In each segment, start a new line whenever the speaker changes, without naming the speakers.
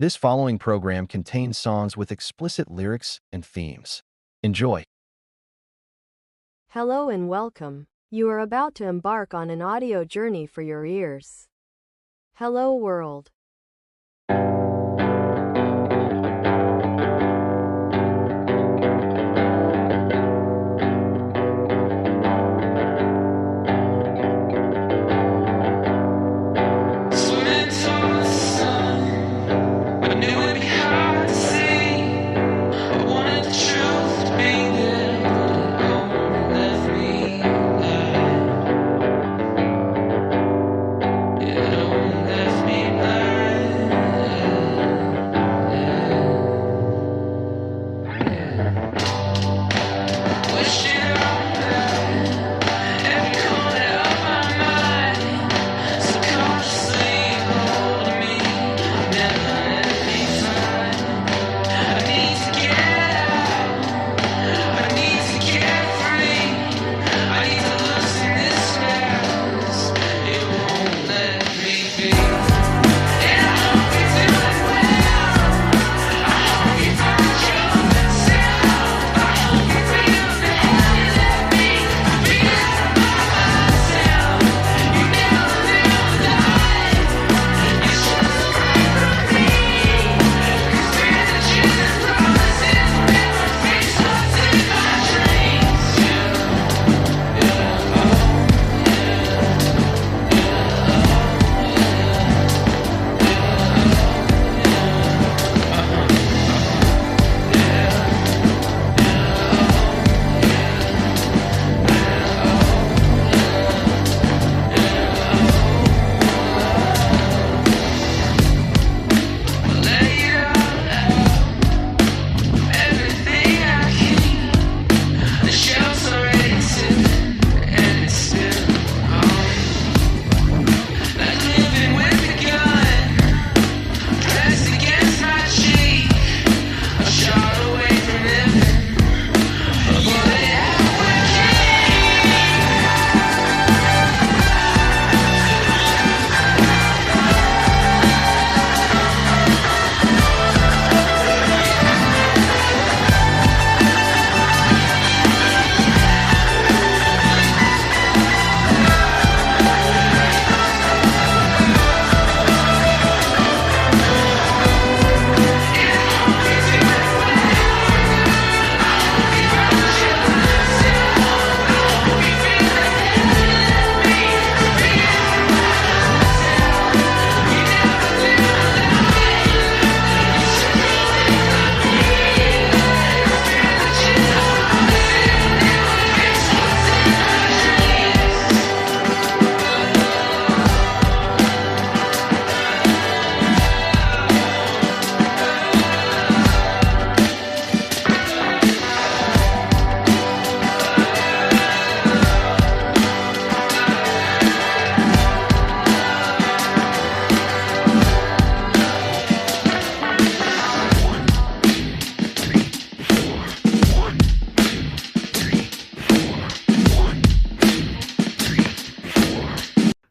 This following program contains songs with explicit lyrics and themes. Enjoy.
Hello and welcome. You are about to embark on an audio journey for your ears. Hello world.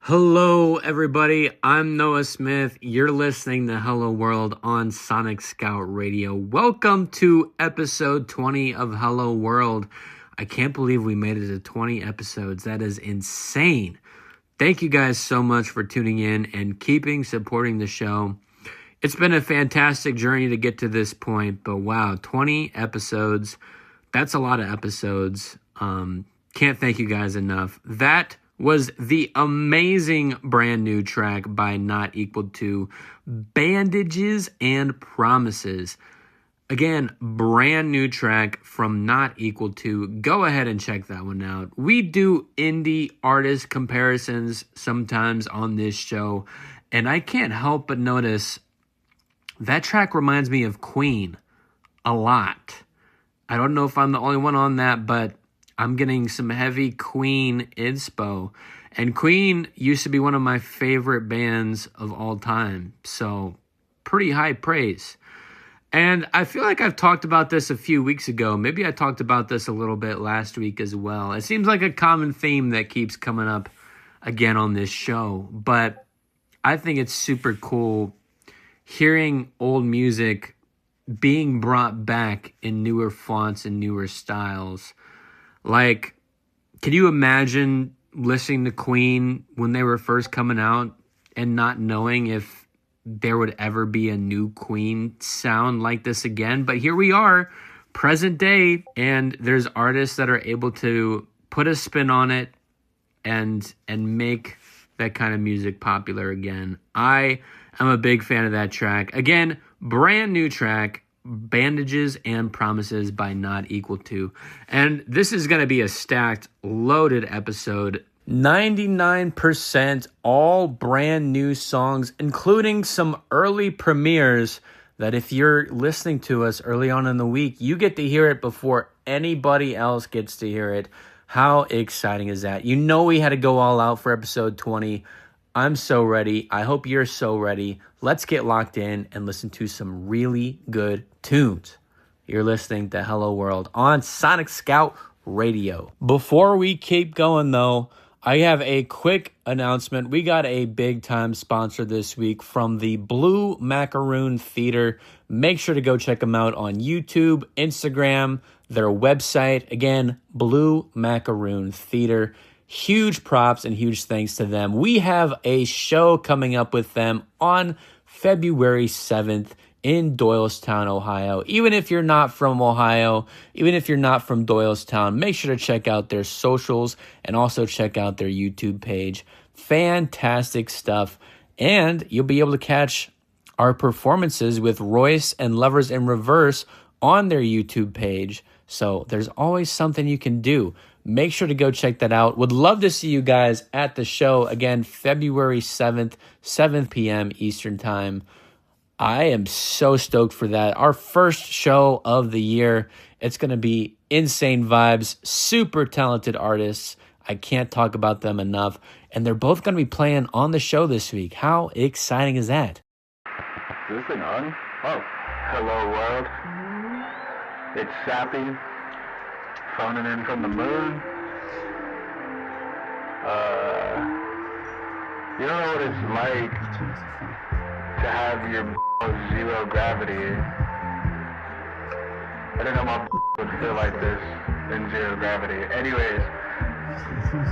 Hello, everybody. I'm Noah Smith. You're listening to Hello World on Sonic Scout Radio. Welcome to episode 20 of Hello World. I can't believe we made it to 20 episodes. That is insane. Thank you guys so much for tuning in and keeping supporting the show. It's been a fantastic journey to get to this point, but wow, 20 episodes. That's a lot of episodes. Can't thank you guys enough. That was the amazing brand new track by Not Equal To, Bandages and Promises. Again, brand new track from Not Equal To. Go ahead and check that one out. We do indie artist comparisons sometimes on this show, and I can't help but notice that track reminds me of Queen a lot. I don't know if I'm the only one on that, but I'm getting some heavy Queen inspo. And Queen used to be one of my favorite bands of all time. So, pretty high praise. And I feel like I've talked about this a few weeks ago. Maybe I talked about this a little bit last week as well. It seems like a common theme that keeps coming up again on this show. But I think it's super cool hearing old music being brought back in newer fonts and newer styles. Like, can you imagine listening to Queen when they were first coming out and not knowing if there would ever be a new Queen sound like this again? But here we are, present day, and there's artists that are able to put a spin on it and make that kind of music popular again. I am a big fan of that track. Again, brand new track, Bandages and Promises by Not Equal To. And this is going to be a stacked, loaded episode. 99% all brand new songs, including some early premieres that if you're listening to us early on in the week, you get to hear it before anybody else gets to hear it. How exciting is that? You know we had to go all out for episode 20. I'm so ready. I hope you're so ready. Let's get locked in and listen to some really good tunes. You're listening to Hello World on Sonic Scout Radio. Before we keep going, though, I have a quick announcement. We got a big-time sponsor this week from the Blue Macaroon Theater. Make sure to go check them out on YouTube, Instagram, their website. Again, Blue Macaroon Theater. Huge props and huge thanks to them. We have a show coming up with them on February 7th in Doylestown, Ohio. Even if you're not from Ohio, even if you're not from Doylestown, make sure to check out their socials and also check out their YouTube page. Fantastic stuff. And you'll be able to catch our performances with Royce and Lovers in Reverse on their YouTube page. So there's always something you can do. Make sure to go check that out. Would love to see you guys at the show. Again, February 7th, 7 p.m. Eastern Time. I am so stoked for that. Our first show of the year. It's going to be insane vibes, super talented artists. I can't talk about them enough. And they're both going to be playing on the show this week. How exciting is that?
Is this thing on? Oh, hello world. It's Sappy, phoning in from the moon. You don't know what it's like to have your zero gravity. I didn't know my would feel like this in zero gravity. Anyways,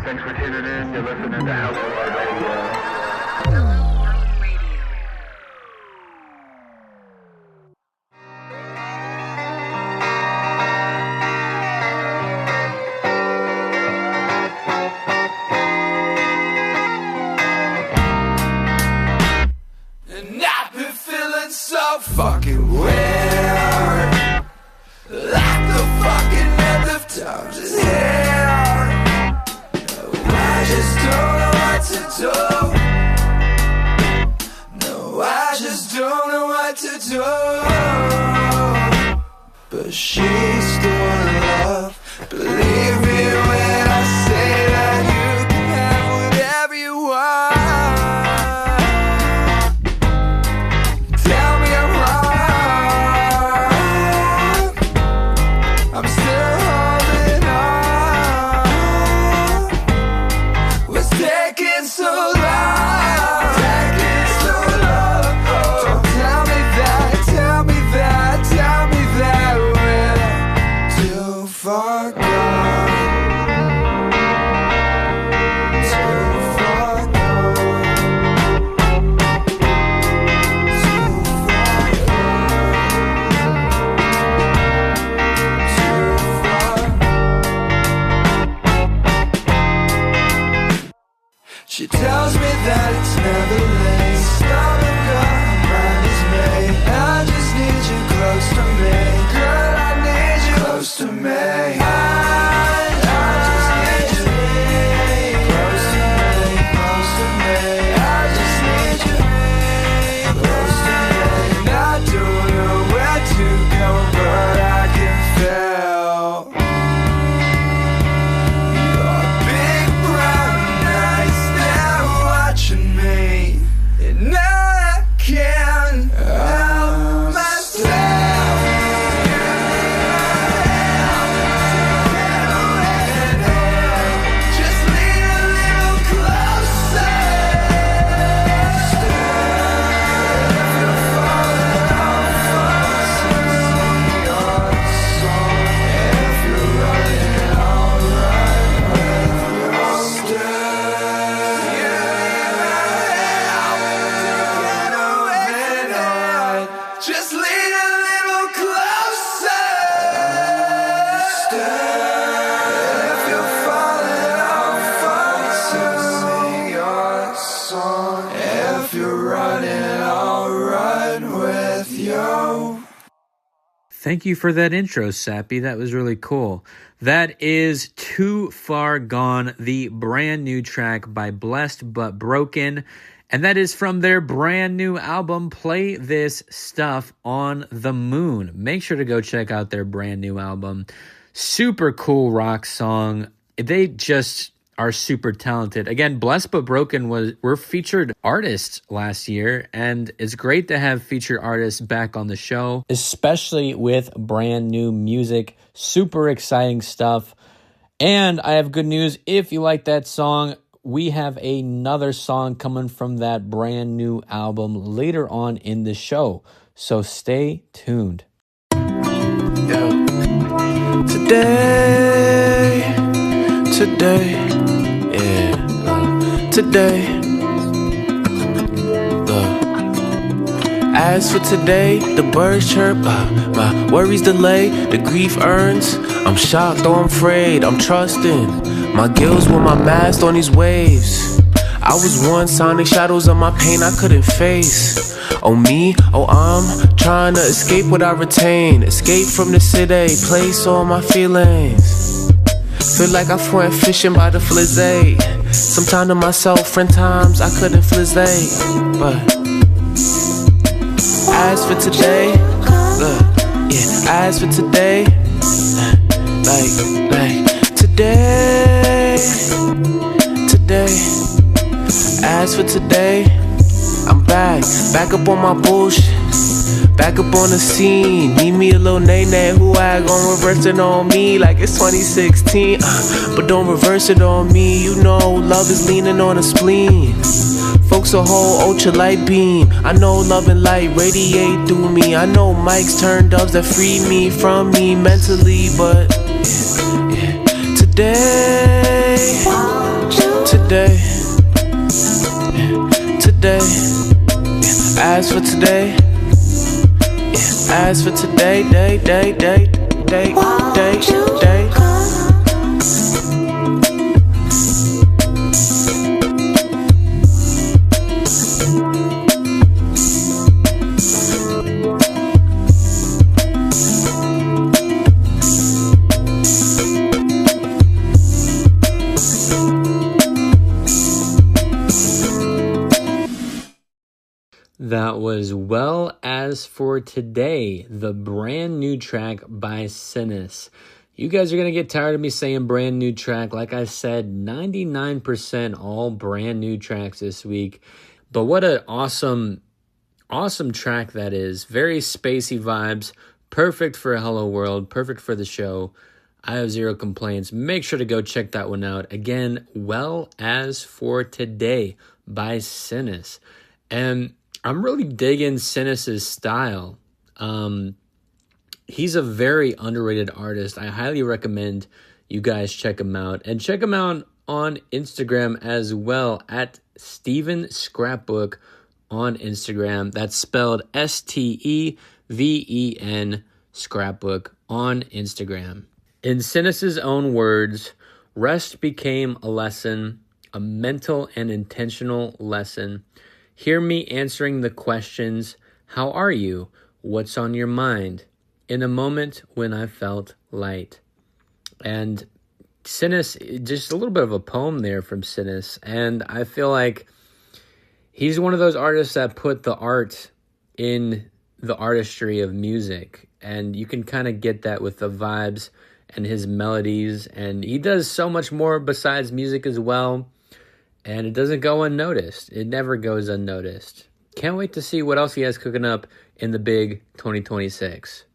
thanks for tuning in. You're listening to Hello World Radio.
Fucking weird, like the fucking end of times is here. No, I just don't know what to do. No, I just don't know what to do. But she's still in love. Believe me when I say that you can have whatever you want. Forgot. Just lean a little closer. If you're falling, I'll fall to sing your song. If you're running, I'll run with you.
Thank you for that intro, Sappy. That was really cool. That is Too Far Gone, the brand new track by Blessed But Broken. And that is from their brand new album, Play This Stuff on the Moon. Make sure to go check out their brand new album. Super cool rock song. They just are super talented. Again, Blessed But Broken were featured artists last year, and it's great to have featured artists back on the show, especially with brand new music. Super exciting stuff. And I have good news. If you like that song, we have another song coming from that brand new album later on in the show. So stay tuned.
Yo. Today, as for today, the birds chirp, my worries delay, the grief earns. I'm shocked or I'm afraid, I'm trusting my gills with my mask on these waves. I was one sonic shadows of my pain I couldn't face. Oh me, oh I'm trying to escape what I retain. Escape from the city, place all my feelings. Feel like I went fishing by the flizzy. Sometime to myself, friend times I couldn't flizzy. But as for today, look, yeah, as for today, like today, as for today, I'm back up on my bullshit, back up on the scene. Need me a little nay-nay who I gon' reverse it on me like it's 2016, but don't reverse it on me. You know love is leaning on a spleen. Folks a whole ultralight beam. I know love and light radiate through me. I know mics turn doves that free me from me mentally, but yeah. Today, as for today, as for today, day.
That was Well As For Today, the brand new track by Sinus. You guys are going to get tired of me saying brand new track. Like I said, 99% all brand new tracks this week. But what an awesome track that is. Very spacey vibes. Perfect for Hello World. Perfect for the show. I have zero complaints. Make sure to go check that one out. Again, Well As For Today by Sinus. And I'm really digging Sinus's style. He's a very underrated artist. I highly recommend you guys check him out. And check him out on Instagram as well, at Steven Scrapbook on Instagram. That's spelled Steven Scrapbook on Instagram. In Sinus's own words, rest became a lesson, a mental and intentional lesson. Hear me answering the questions, how are you? What's on your mind? In a moment when I felt light. And Sinus, just a little bit of a poem there from Sinus. And I feel like he's one of those artists that put the art in the artistry of music. And you can kind of get that with the vibes and his melodies. And he does so much more besides music as well. And it doesn't go unnoticed. It never goes unnoticed. Can't wait to see what else he has cooking up in the big 2026.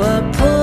I pull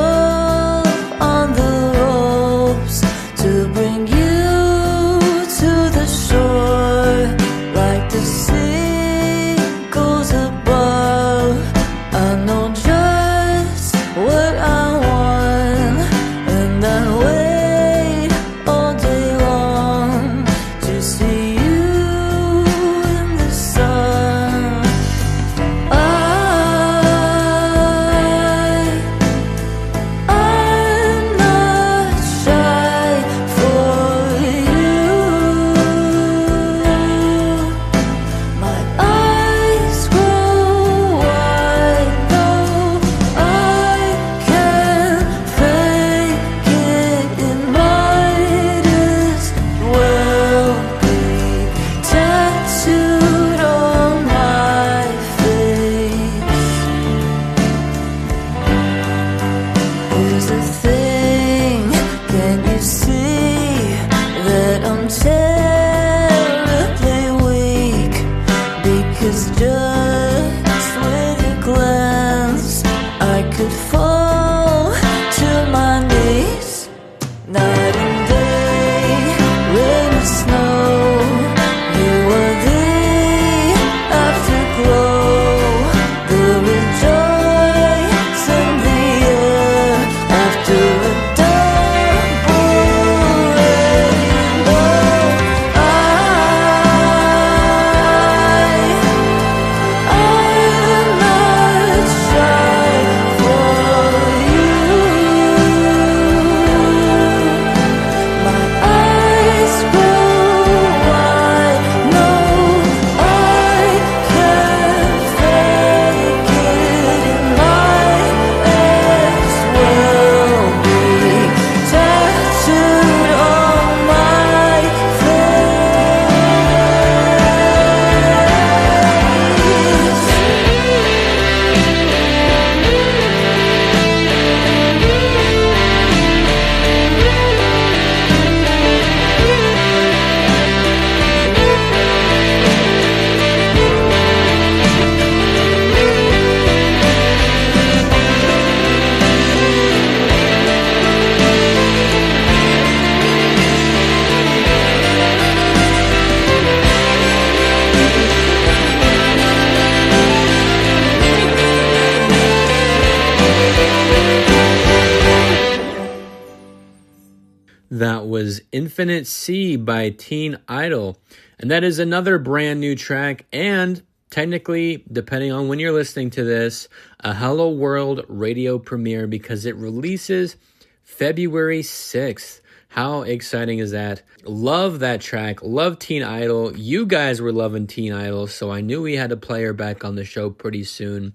That was Infinite Sea by Teen Idol. And that is another brand new track, and technically, depending on when you're listening to this, a Hello World radio premiere because it releases February 6th. How exciting is that? Love that track. Love Teen Idol. You guys were loving Teen Idol, so I knew we had to play her back on the show pretty soon.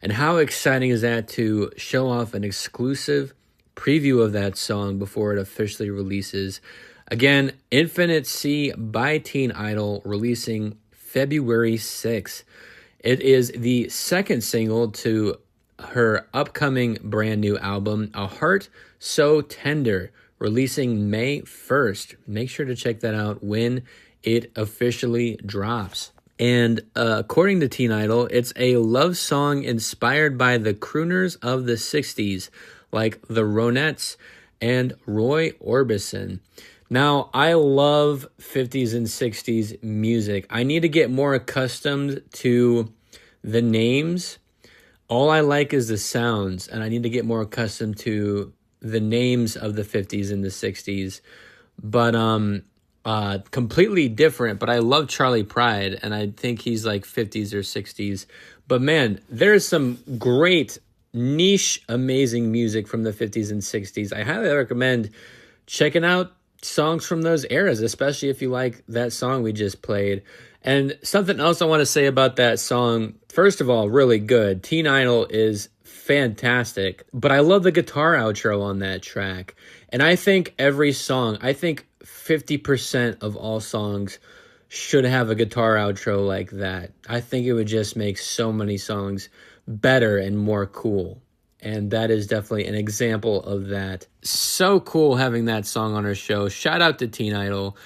And how exciting is that to show off an exclusive preview of that song before it officially releases. Again, Infinite Sea by Teen Idol, releasing February 6th. It is the second single to her upcoming brand new album, A Heart So Tender, releasing May 1st. Make sure to check that out when it officially drops. And according to Teen Idol, it's a love song inspired by the crooners of the 60s, like the Ronettes and Roy Orbison. Now, I love 50s and 60s music. I need to get more accustomed to the names. All I like is the sounds, and I need to get more accustomed to the names of the 50s and the 60s. But completely different, but I love Charlie Pride, and I think he's like 50s or 60s. But man, there's some great niche, amazing music from the 50s and 60s. I highly recommend checking out songs from those eras, especially if you like that song we just played. And something else I want to say about that song, first of all, really good. Teen Idol is fantastic, but I love the guitar outro on that track. And I think every song, I think 50% of all songs should have a guitar outro like that. I think it would just make so many songs better and more cool. And that is definitely an example of that. So cool having that song on our show. Shout out to Teen Idol,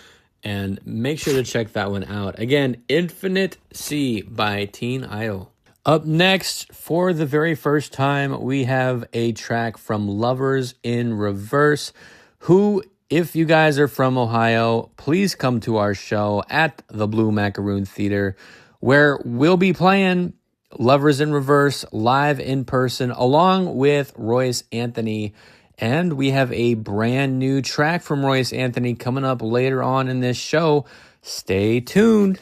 and make sure to check that one out. Again, Infinite Sea by Teen Idol. Up next, for the very first time, we have a track from Lovers in Reverse, who, if you guys are from Ohio, please come to our show at the Blue Macaroon Theater, where we'll be playing Lovers in Reverse live in person along with Royce Anthony. And we have a brand new track from Royce Anthony coming up later on in this show. Stay tuned.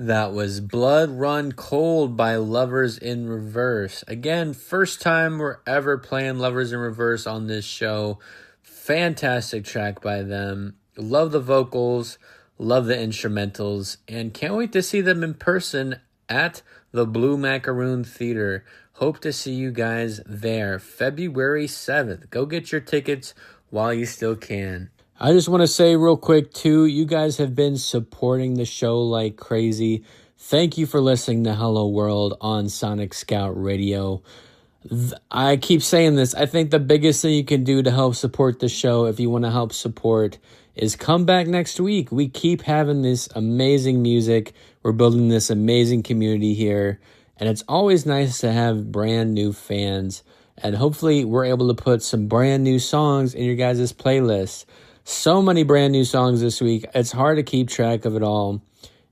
That was Blood Run Cold by Lovers in Reverse. Again, first time we're ever playing Lovers in Reverse on this show. Fantastic track by them. Love the vocals, love the instrumentals, and can't wait to see them in person at the Blue Macaroon Theater. Hope to see you guys there February 7th. Go get your tickets while you still can. I just want to say real quick, too, you guys have been supporting the show like crazy. Thank you for listening to Hello World on Sonic Scout Radio. I keep saying this. I think the biggest thing you can do to help support the show, if you want to help support, is come back next week. We keep having this amazing music. We're building this amazing community here. And it's always nice to have brand new fans. And hopefully we're able to put some brand new songs in your guys' playlist. So many brand new songs this week. It's hard to keep track of it all.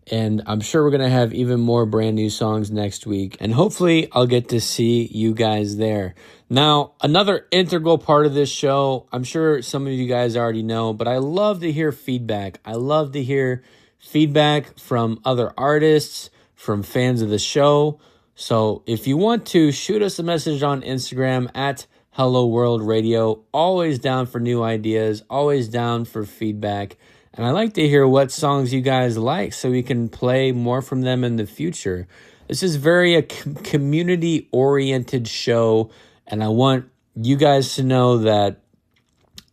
And I'm sure we're going to have even more brand new songs next week. And hopefully I'll get to see you guys there. Now, another integral part of this show, I'm sure some of you guys already know, but I love to hear feedback. I love to hear feedback from other artists, from fans of the show. So if you want to, shoot us a message on Instagram at Hello World Radio. Always down for new ideas, always down for feedback. And I like to hear what songs you guys like so we can play more from them in the future. This is very a community-oriented show, and I want you guys to know that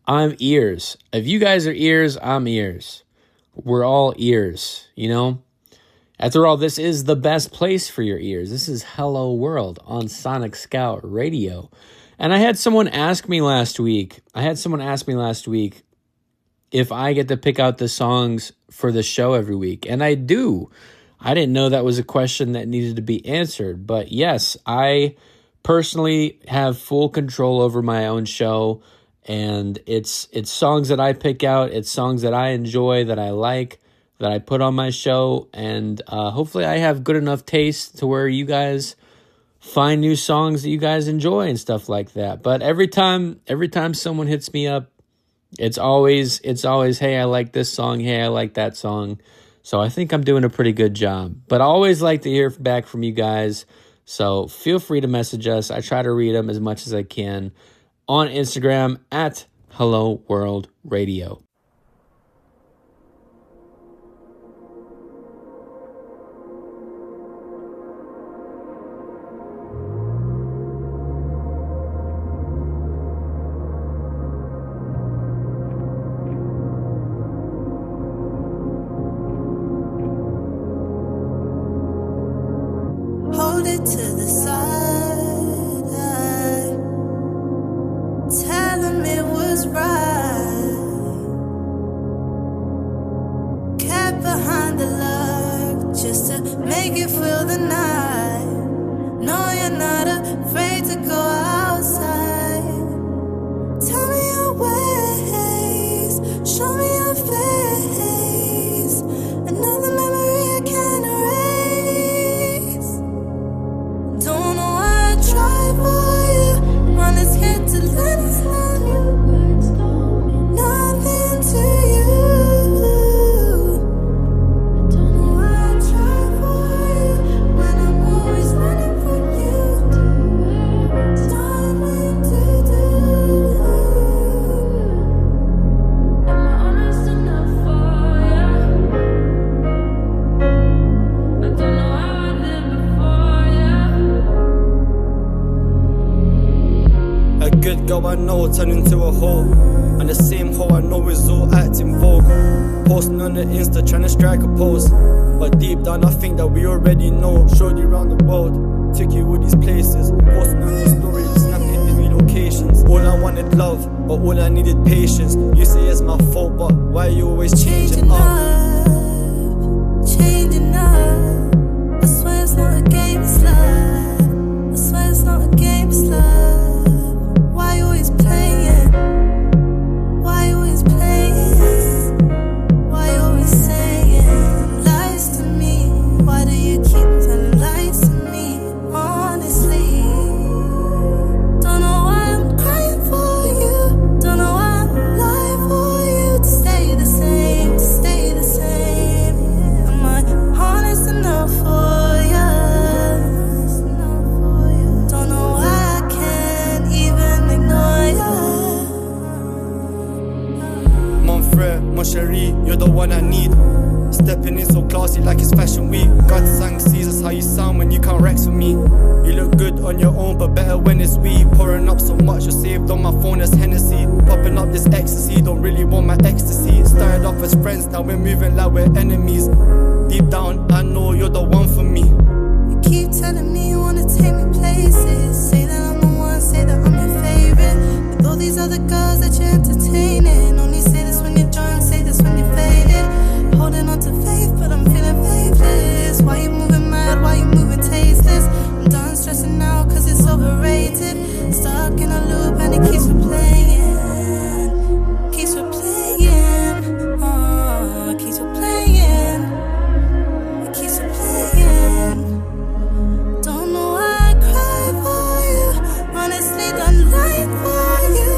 I'm ears. If you guys are ears, I'm ears. We're all ears, you know? After all, this is the best place for your ears. This is Hello World on Sonic Scout Radio. And I had someone ask me last week if I get to pick out the songs for the show every week. And I do. I didn't know that was a question that needed to be answered. But yes, I personally have full control over my own show. And it's songs that I pick out. It's songs that I enjoy, that I like, that I put on my show. And hopefully I have good enough taste to where you guys find new songs that you guys enjoy and stuff like that. But every time someone hits me up, it's always, hey, I like this song. Hey, I like that song. So I think I'm doing a pretty good job. But I always like to hear back from you guys. So feel free to message us. I try to read them as much as I can on Instagram at Hello World Radio.
Hold it to the side, tell him it was right. Kept behind the lurk just to make it feel the night. No, you're not afraid to go outside. Tell me your ways, show me your face. Another memory I can't erase. Don't know why I try for you. One is here to let us know nothing to you. Don't know why I try for you when I'm always running from you. Nothing to do. Am I honest enough for you? I don't know how I lived before you.
A good girl I know turned into a hoe, and the same hoe I know is all acting vogue. Posting on the Insta trying to strike a pose, but deep down I think that we already know. Showed you around the world, took you all these places, posting on your stories, snapping every locations. All I wanted love, but all I needed patience. You say it's my fault, but why you always changing up?
Changing up. I swear it's not a game, it's love. I swear it's not a game, it's love. Why you always playing? Why you always playing? Why you always saying lies to me? Why do you keep telling lies to me? Honestly, don't know why I'm crying for you. Don't know why I'm lying for you. To stay the same, to stay the same. Am I honest enough?
Cherie, you're the one I need. Stepping in so classy like it's fashion week. God sang sees us how you sound when you can't rex with me. You look good on your own, but better when it's we. Pouring up so much, you're saved on my phone as Hennessy. Popping up this ecstasy, don't really want my ecstasy. Started off as friends, now we're moving like we're enemies. Deep down, I know you're the one for me.
You keep telling me you wanna take me places. Say that I'm the one, say that I'm your favorite. With all these other girls that you're entertaining. Only say this when you're drunk, say this when you're faded. Holding on to faith, but I'm feeling faithless. Why you moving mad, why you moving tasteless? I'm done stressing out cause it's overrated. Stuck in a loop and it keeps replaying. Keeps replaying. Oh, keeps replaying. It keeps replaying. Don't know why I cry for you. Honestly, don't lie for you.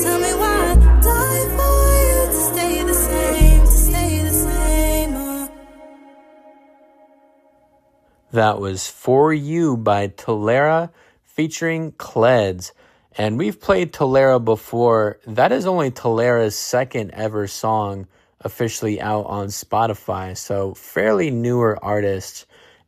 Tell me why I die for you. To stay the same, to stay the same.
That was For You by Tolera featuring Kleds. And we've played Tolera before. That is only Tolera's second ever song officially out on Spotify. So fairly newer artist.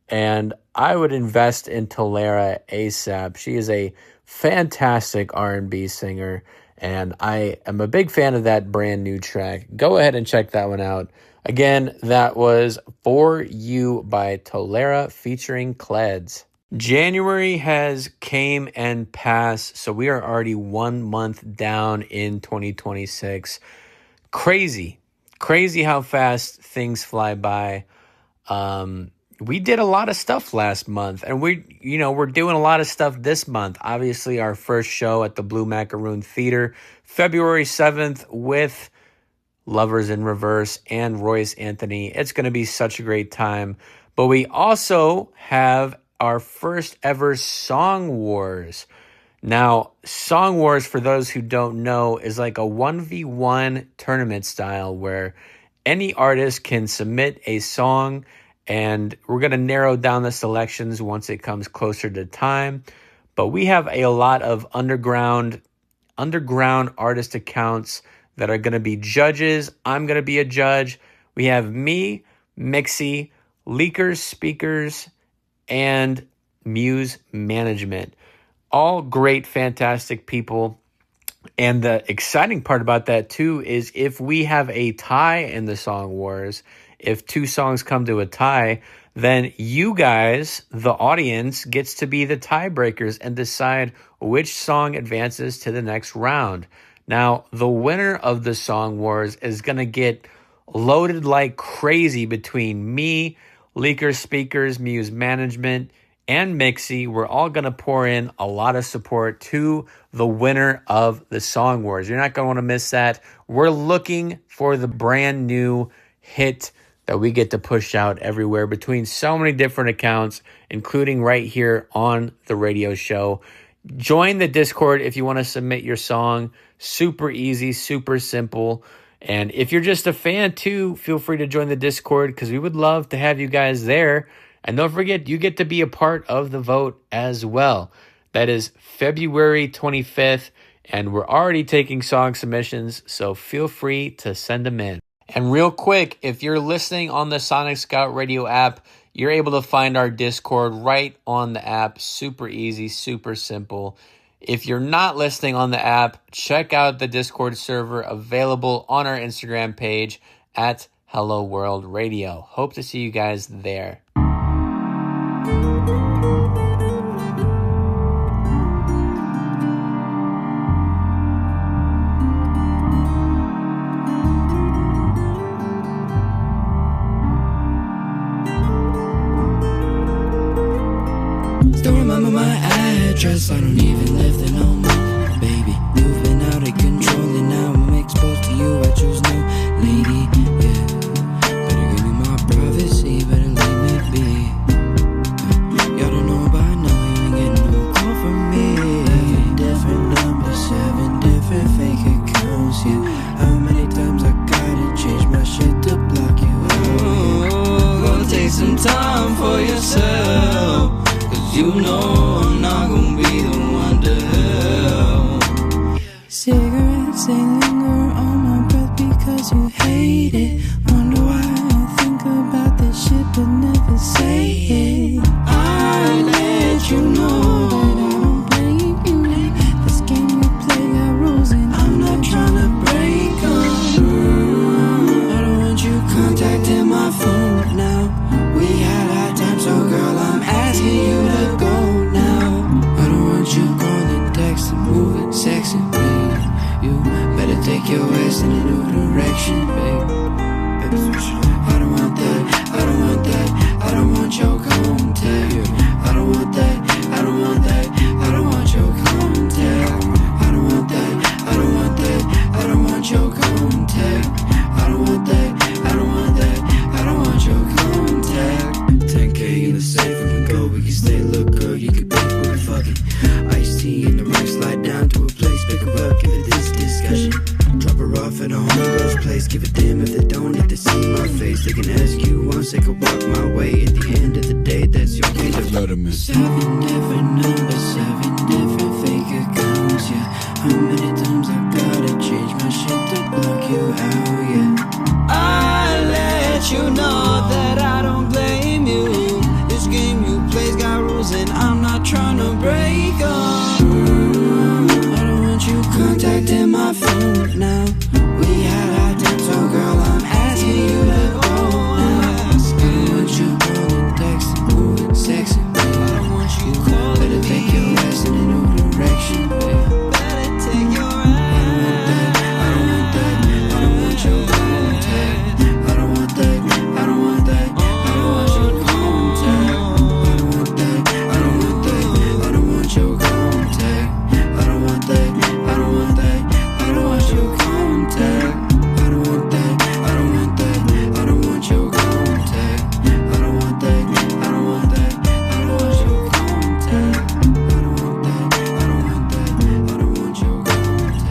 And I would invest in Tolera ASAP. She is a fantastic R&B singer. And I am a big fan of that brand new track. Go ahead and check that one out. Again, that was For You by Tolera featuring Kleds. January has came and passed, so we are already 1 month down in 2026. Crazy how fast things fly by. We did a lot of stuff last month, and we're doing a lot of stuff this month. Obviously, our first show at the Blue Macaroon Theater, February 7th with Lovers in Reverse and Royce Anthony. It's going to be such a great time. But we also have our first ever Song Wars. Now, Song Wars, for those who don't know, is like a 1v1 tournament style where any artist can submit a song, and we're going to narrow down the selections once it comes closer to time. But we have a lot of underground artist accounts that are going to be judges. I'm going to be a judge. We have me, Mixie, Leakers, Speakers, and Muse Management. All great, fantastic people. And the exciting part about that, too, is if we have a tie in the Song Wars, if two songs come to a tie, then you guys, the audience, gets to be the tiebreakers and decide which song advances to the next round. Now, the winner of the Song Wars is going to get loaded like crazy between me, Leakers, Speakers, Muse Management, and Mixie. We're all going to pour in a lot of support to the winner of the Song Wars. You're not going to want to miss that. We're looking for the brand new hit that we get to push out everywhere between so many different accounts, including right here on the radio show. Join the Discord if you want to submit your song. Super easy, super simple. And if you're just a fan too, feel free to join the Discord because we would love to have you guys there. And don't forget, you get to be a part of the vote as well. That is February 25th, and we're already taking song submissions, so feel free to send them in. And real quick, if you're listening on the Sonic Scout Radio app, you're able to find our Discord right on the app. Super easy, super simple. If you're not listening on the app, check out the Discord server available on our Instagram page at Hello World Radio. Hope to see you guys there.
Still remember my address, I don't even live there no more. Baby, you've been out of control and now I'm exposed to you. I choose no lady, yeah. Better give me my privacy, better leave me be. Y'all don't know by now, you ain't getting no call from me. 7 different numbers, 7 different fake accounts, yeah. How many times I gotta change my shit to block you out? Oh, gonna take some time for yourself. You know I'm not gonna be the one to help. Cigarettes, they linger on my breath because you hate hate it. Wonder why I think about this shit but never say it. I let you know that I don't blame you. This game you play got rules and I'm not tryna break them. I don't want you contacting my phone now. We had our time, so girl, I'm asking you to go now. I don't want you calling, texting, moving, sexing, babe. You better take your ass in a new direction, babe. I don't want that, I don't want that, I don't want your contact. I don't want that, I don't want that, I don't want your contact. I don't want that, I don't want that, I don't want your contact. I don't want that, I don't want that, I don't want your contact. 10K in the safe, we can go, we can stay, look girl, you can pick, we're fucking. Iced tea in the rack, slide down to a place, pick her up, give it this discussion. Drop her off at a homegirl's place, give a damn if they don't need to see my face. They can ask you once, they can walk my way. At the end of the day, that's your case of letterman. 7 different numbers, 7 different fake accounts, yeah. How many times I gotta change my shit to block you out, yeah. I let you know that I don't blame you. This game you play's got rules and I'm not tryna break them. I don't want you contacting my phone now. We had our time, so girl, I'm asking you to go now. I don't want you calling, texting, moving, sexing, babe. I don't want you calling. Better take your ass in a new direction, babe. Better take your ass. I don't want that, I don't want your contact. I don't want that, I don't want that, I don't want your contact. I don't want that, I don't want that, I don't want your contact. I don't want that, I don't want that, I don't want your contact. I don't want that, I don't want that, I don't want your contact. I don't want that, I don't want that, I don't want your contact. I don't want that, I don't want that, I don't want your contact. I don't want that, I don't want that, I don't want your contact.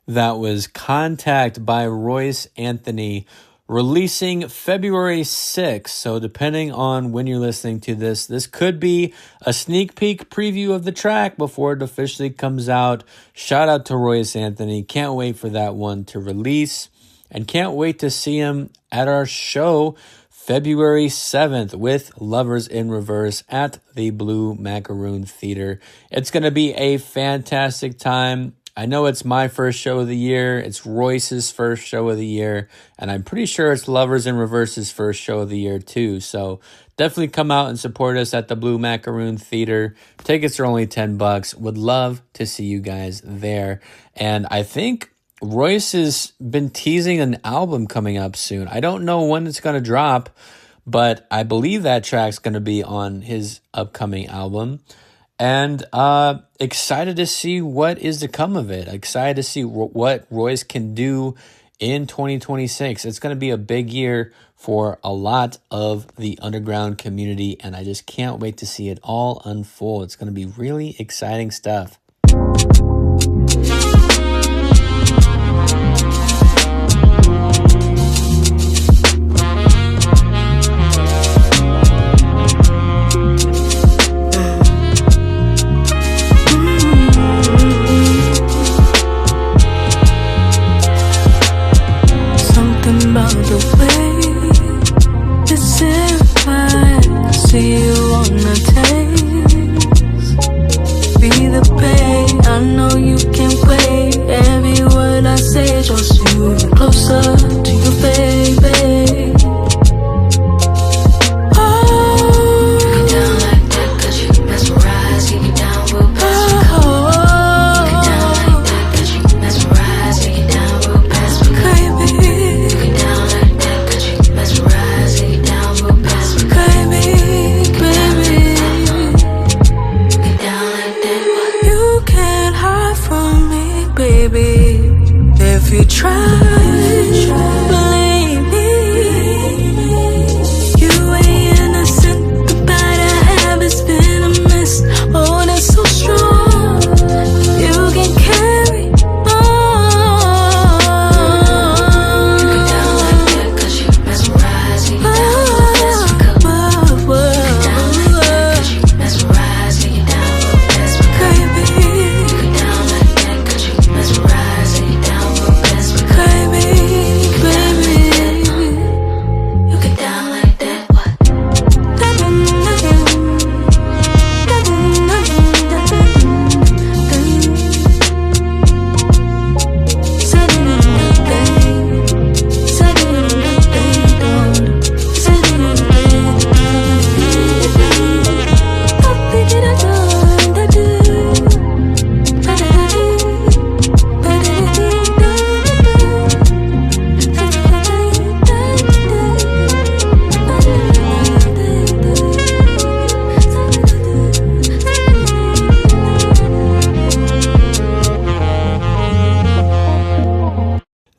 That was Contact by Royce Anthony, releasing February 6th. So depending on when you're listening to this, this could be a sneak peek preview of the track before it officially comes out. Shout out to Royce Anthony. Can't wait for that one to release. And can't wait to see him at our show February 7th with Lovers in Reverse at the Blue Macaroon Theater. It's going to be a fantastic time. I know it's my first show of the year. It's Royce's first show of the year. And I'm pretty sure it's Lovers in Reverse's first show of the year too. So definitely come out and support us at the Blue Macaroon Theater. Tickets are only $10. Would love to see you guys there. And I think Royce has been teasing an album coming up soon. I don't know when it's going to drop, but I believe that track's going to be on his upcoming album. And excited to see what is to come of it. Excited to see what Royce can do in 2026. It's going to be a big year for a lot of the underground community, and I just can't wait to see it all unfold. It's going to be really exciting stuff.
About the way it's I see you on the taste. Be the pain, I know you can wait. Every word I say is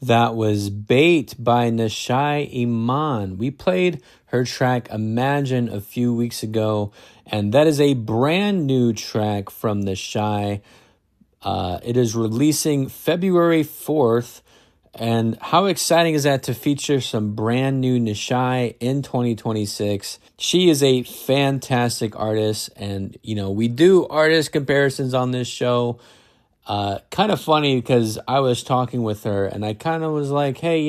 That was Bait by Nashai Iman. We played her track Imagine a few weeks ago, and that is a brand new track from Nashai. It is releasing February 4th. And how exciting is that to feature some brand new Nashai in 2026? She is a fantastic artist, and we do artist comparisons on this show. Kind of funny because I was talking with her and I kind of was like, hey,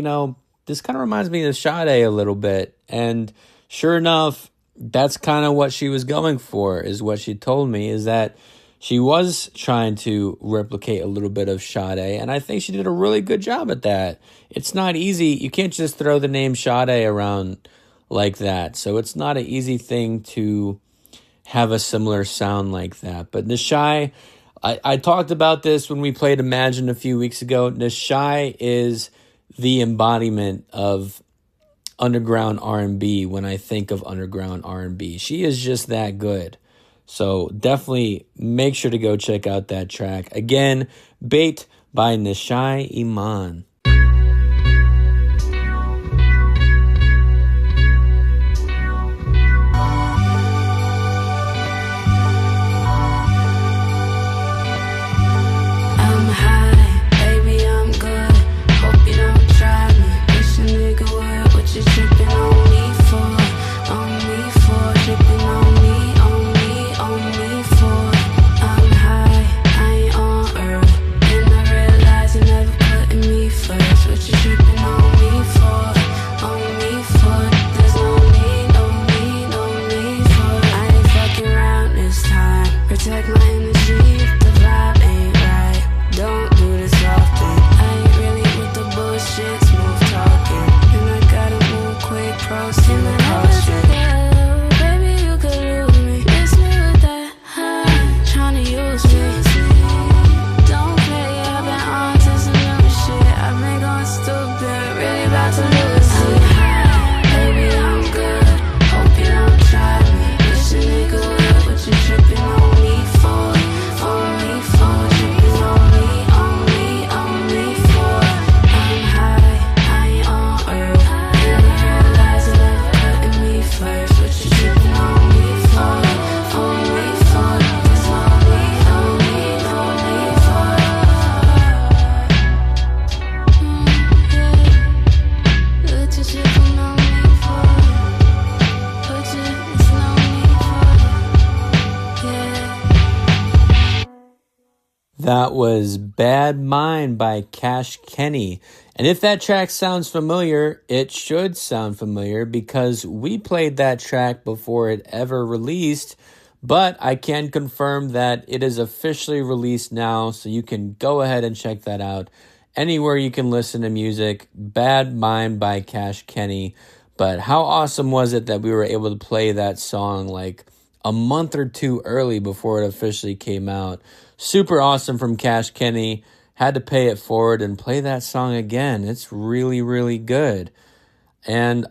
this kind of reminds me of Sade a little bit. And sure enough, that's kind of what she was going for, is what she told me, is that she was trying to replicate a little bit of Sade, and I think she did a really good job at that. It's not easy. You can't just throw the name Sade around like that. So it's not an easy thing to have a similar sound like that. But Nashai, I talked about this when we played Imagine a few weeks ago. Nashai is the embodiment of underground R&B when I think of underground R&B. She is just that good. So definitely make sure to go check out that track. Again, Bait by Nashai Iman. That was Bad Mind by Cash Kenny. And if that track sounds familiar, it should sound familiar because we played that track before it ever released. But I can confirm that it is officially released now, so you can go ahead and check that out anywhere you can listen to music. Bad Mind by Cash Kenny. But how awesome was it that we were able to play that song like a month or two early before it officially came out? Super awesome from Cash Kenny. Had to pay it forward and play that song again. It's really, really good. And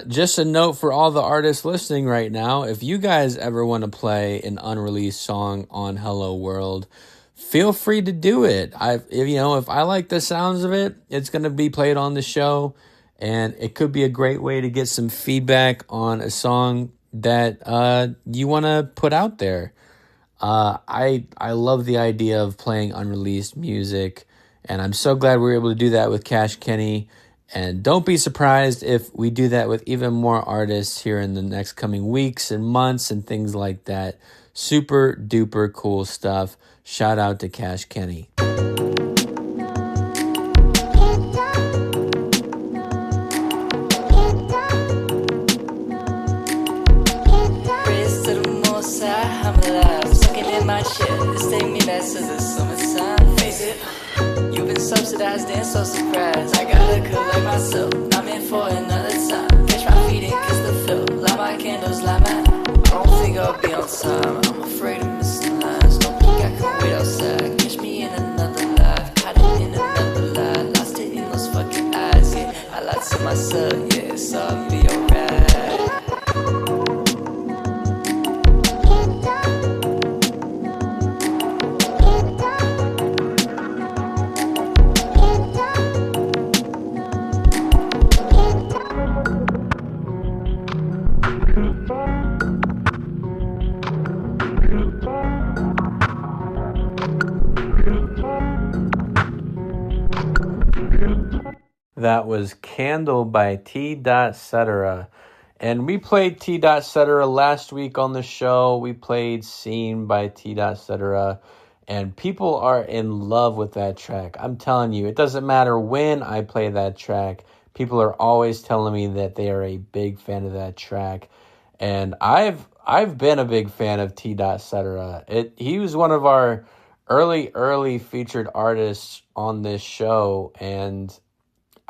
just a note for all the artists listening right now, if you guys ever want to play an unreleased song on Hello World, feel free to do it. If I like the sounds of it, it's going to be played on the show. And it could be a great way to get some feedback on a song that you want to put out there. I love the idea of playing unreleased music, and I'm so glad we were able to do that with Cash Kenny. And don't be surprised if we do that with even more artists here in the next coming weeks and months and things like that. Super duper cool stuff. Shout out to Cash Kenny.
Subsidized and so surprised. I gotta collect myself. I'm in for another time. Catch my feet and kiss the floor. Light my candles, light my. I don't think I'll be on time. I'm afraid of missing lines. Don't think I can wait outside. Catch me in another life. Hiding in another lie. Lost it in those fucking eyes. Yeah, I lied to myself. Yeah, so I'll be alright.
That was Candle by T. Cetera. And we played T. Cetera last week on the show. We played Scene by T. Cetera. And people are in love with that track. I'm telling you, it doesn't matter when I play that track. People are always telling me that they are a big fan of that track. And I've been a big fan of T. Cetera. He was one of our early featured artists on this show, and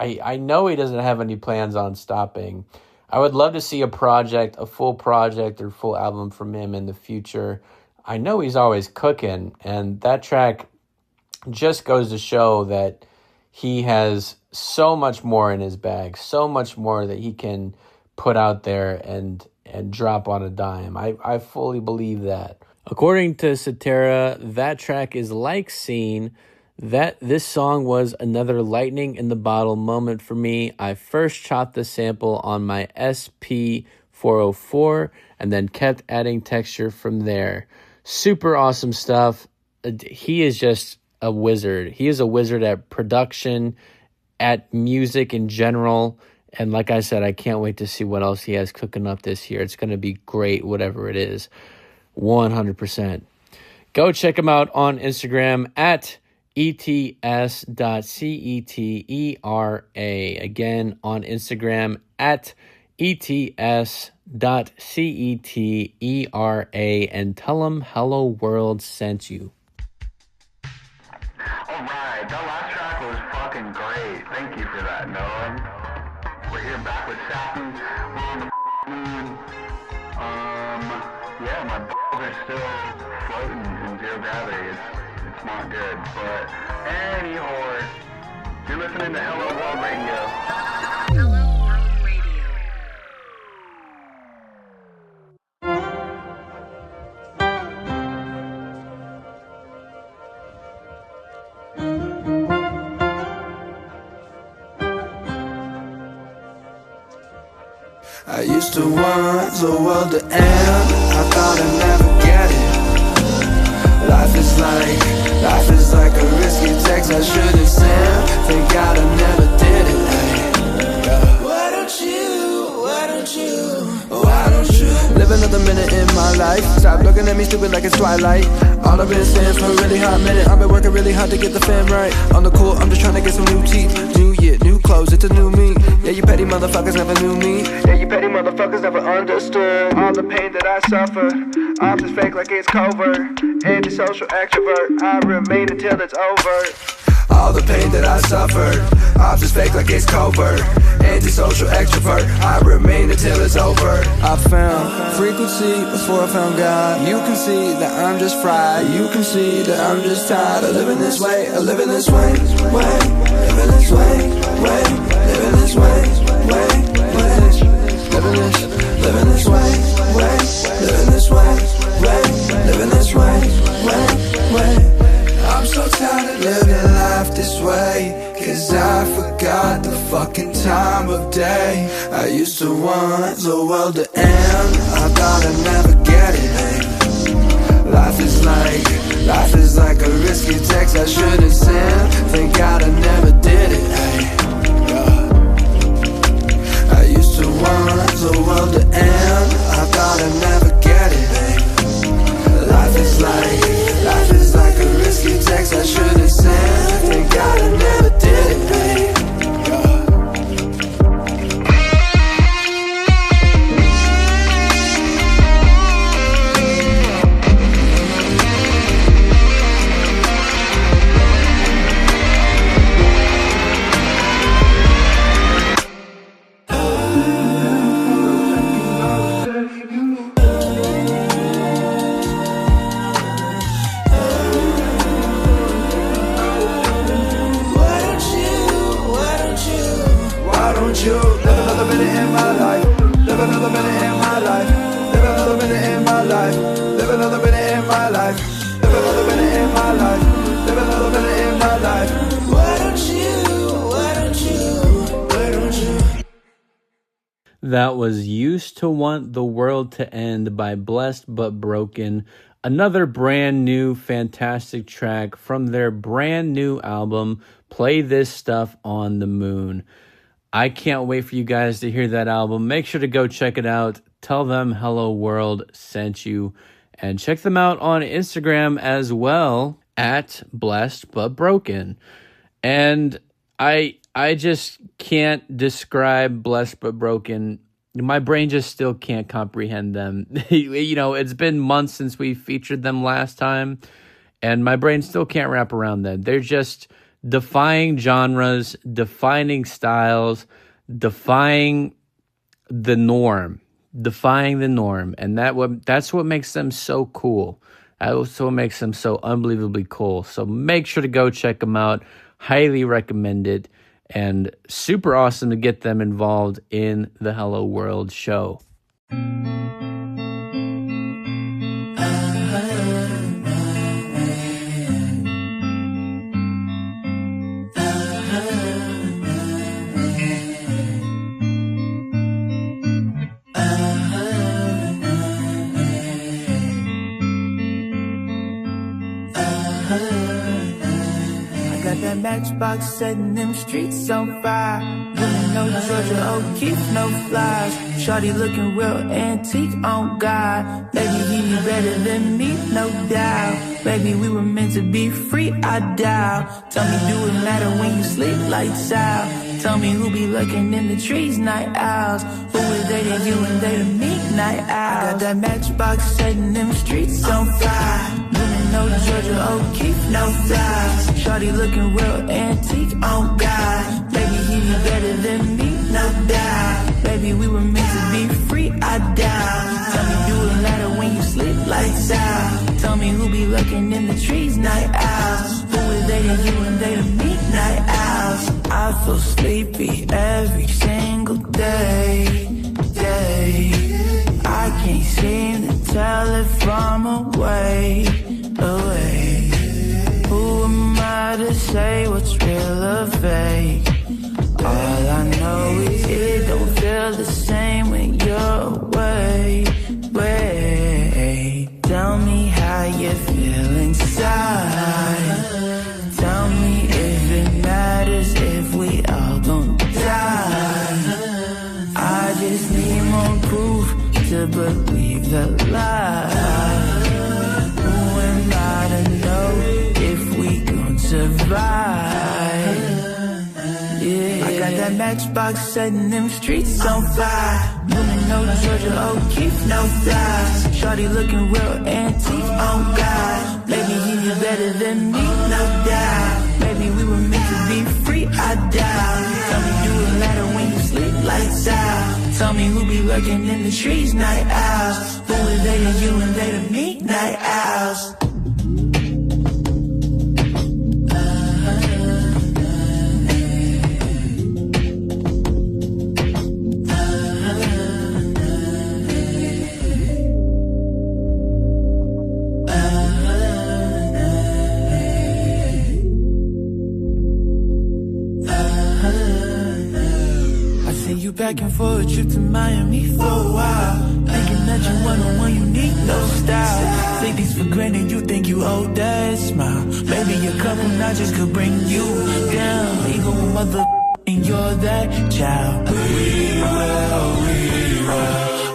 I know he doesn't have any plans on stopping. I would love to see a full project or full album from him in the future. I know he's always cooking, and that track just goes to show that he has so much more in his bag, so much more that he can put out there and drop on a dime. I fully believe that. According to Cetera, that track is like Scene. This song was another lightning in the bottle moment for me. I first chopped the sample on my SP404 and then kept adding texture from there. Super awesome stuff. He is just a wizard. He is a wizard at production, at music in general. And like I said, I can't wait to see what else he has cooking up this year. It's going to be great, whatever it is. 100%. Go check him out on Instagram at ets.cetera. Again, on Instagram at ets.cetera, and tell them Hello World sent you.
Alright, that last track was fucking great. Thank you for that, Noah. We're here back with Sappy. We're on the moon. Yeah, my balls are still floating in zero gravity. It's not good, but anyhow, you're listening to Hello World Radio.
Hello World Radio.
I used to want the world to end. I thought I'd never get it. Life is like a risky text I shouldn't send. Thank God I never did it. Why don't you live another minute in my life? Stop looking at me stupid like it's twilight. All I've been saying for a really hot minute. I've been working really hard to get the fam right. On the cool, I'm just trying to get some new teeth. New year, new clothes, it's a new me. Yeah, you petty motherfuckers never knew me. Yeah, you petty motherfuckers never understood all the pain that I suffered. I'm just fake like it's covert. Antisocial extrovert, I remain until it's over. All the pain that I suffered, I'm just fake like it's covert. Antisocial extrovert, I remain until it's over. I found frequency before I found God. You can see that I'm just fried. You can see that I'm just tired of living this way. Of living this way, living this way, living this way, living this way, living this way, living this way. I'm so tired of living life this way, 'cause I forgot the fucking time of day. I used to want the world to end. I thought I'd never get it. Life is like a risky text I shouldn't send. Thank God I never did it. I used to want the world to end. I thought I'd never get it. Life is like a risky text I shouldn't send. Thank God I never did it, babe.
That was Used to Want the World to End by Blessed But Broken. Another brand new fantastic track from their brand new album, Play this stuff on the moon. I can't wait for you guys to hear that album. Make sure to go check it out. Tell them Hello World sent you. And check them out on Instagram as well at Blessed But Broken. And I just can't describe Blessed But Broken. My brain just still can't comprehend them. It's been months since we featured them last time, and my brain still can't wrap around them. They're just defying genres, defining styles, defying the norm, and that's what makes them so cool. That's what makes them so unbelievably cool. So make sure to go check them out. Highly recommend it, and super awesome to get them involved in the Hello World show.
That matchbox setting them streets on fire. Women no Georgia O'Keefe, no flies. Shawty looking real antique on God. Baby, he be better than me, no doubt. Baby, we were meant to be free, I doubt. Tell me, do it matter when you sleep lights out? Tell me who be lurking in the trees, night owls. Who is they to you and they to me, night owls. I got that matchbox setting them streets on fire. No Georgia O'Keefe, no flies. Shawty looking real antique, oh God. Baby, he be better than me, no doubt. Baby, we were meant to be free, I doubt. Tell me, do it matter when you sleep lights out? Tell me who be lurking in the trees, night owls. Who is they to you and they to me, night owls. I feel sleepy every single day. I can't seem to tell if I'm away. Who am I to say what's real or fake? All I know is it don't feel the same when you're away. Wait, tell me how you feel inside. Tell me if it matters if we all gon' die. I just need more proof to believe the lie. Survive. Yeah, I got that matchbox setting them streets on fire. Women no Georgia O'Keefe, no flies. Shawty looking real antique, oh God. Baby, he be better than me, no doubt. Baby, we were meant to be free, I doubt. Tell me, do it matter when you sleep lights out? Tell me who be lurking in the trees, night owls. Who is they to you and they to me, night owls. Back and forth, trip to Miami for a while. Thinking that you one-on-one, you need no style. Take these for granted, you think you owe that smile. Maybe a couple notches could bring you down. Even with mother and you're that child. We will.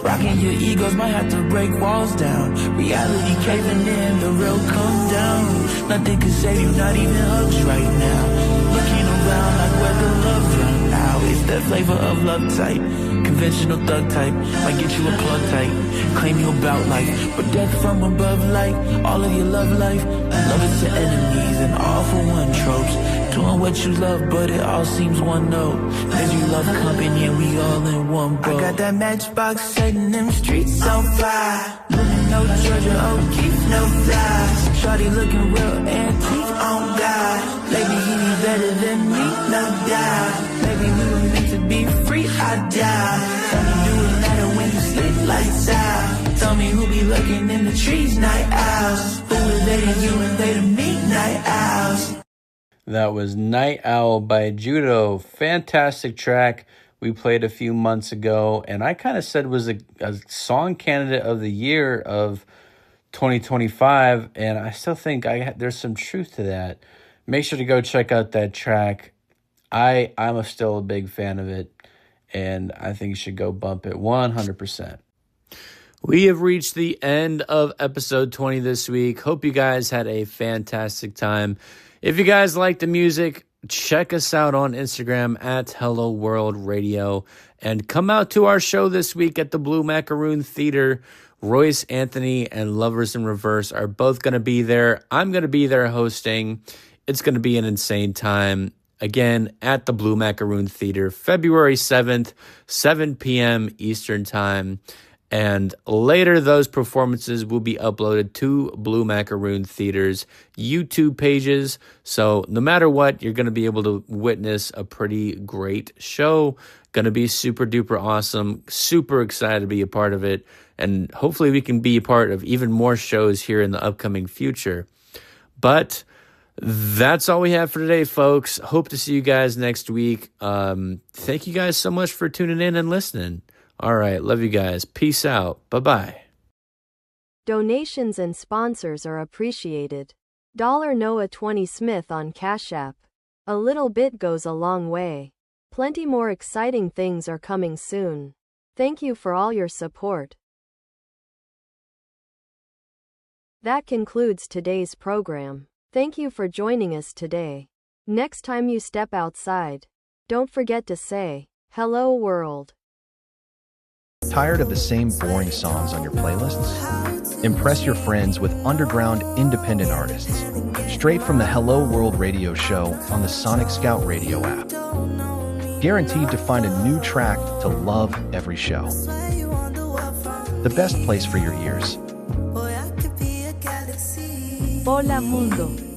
Rocking your egos might have to break walls down. Reality caving in, the real come down. Nothing can save you, not even hugs right now. Looking around like where the love run now. It's that flavor of love type. Conventional thug type. Might get you a plug tight. Claim you about life. But death from above light. All of your love life. Love is to enemies and all for one tropes. Doing what you love, but it all seems one note. Cause you love company and we all in one boat. I got that matchbox setting them streets on fire. Women no Georgia O'Keefe, no flies. Shawty looking real antique, on God. Baby, he be better than me, no doubt. Baby, we were meant to be free, I doubt. Tell me, do it matter when you sleep lights out? Tell me who be lurking in the trees, night owls. Who is they to you and they to me, night owls.
That was Night Owl by Judo. Fantastic track we played a few months ago, and I kind of said was a song candidate of the year of 2025, and I still think there's some truth to that, Make sure to go check out that track. I'm still a big fan of it, and I think you should go bump it 100%. We have reached the end of episode 20 this week. Hope you guys had a fantastic time. If you guys like the music, check us out on Instagram at Hello World Radio, and come out to our show this week at the Blue Macaroon Theater. Royce, Anthony, and Lovers in Reverse are both going to be there. I'm going to be there hosting. It's going to be an insane time. Again, at the Blue Macaroon Theater, February 7th, 7 p.m. Eastern Time. And later, those performances will be uploaded to Blue Macaroon Theater's YouTube pages. So no matter what, you're going to be able to witness a pretty great show. Going to be super duper awesome. Super excited to be a part of it. And hopefully we can be a part of even more shows here in the upcoming future. But that's all we have for today, folks. Hope to see you guys next week. Thank you guys so much for tuning in and listening. All right. Love you guys. Peace out. Bye-bye.
Donations and sponsors are appreciated. Noah 20 Smith on Cash App. A little bit goes a long way. Plenty more exciting things are coming soon. Thank you for all your support. That concludes today's program. Thank you for joining us today. Next time you step outside, don't forget to say, "Hello world."
Tired of the same boring songs on your playlists? Impress your friends with underground independent artists, straight from the Hello World radio show on the Sonic Scout radio app. Guaranteed to find a new track to love every show. The best place for your ears.
Hola mundo.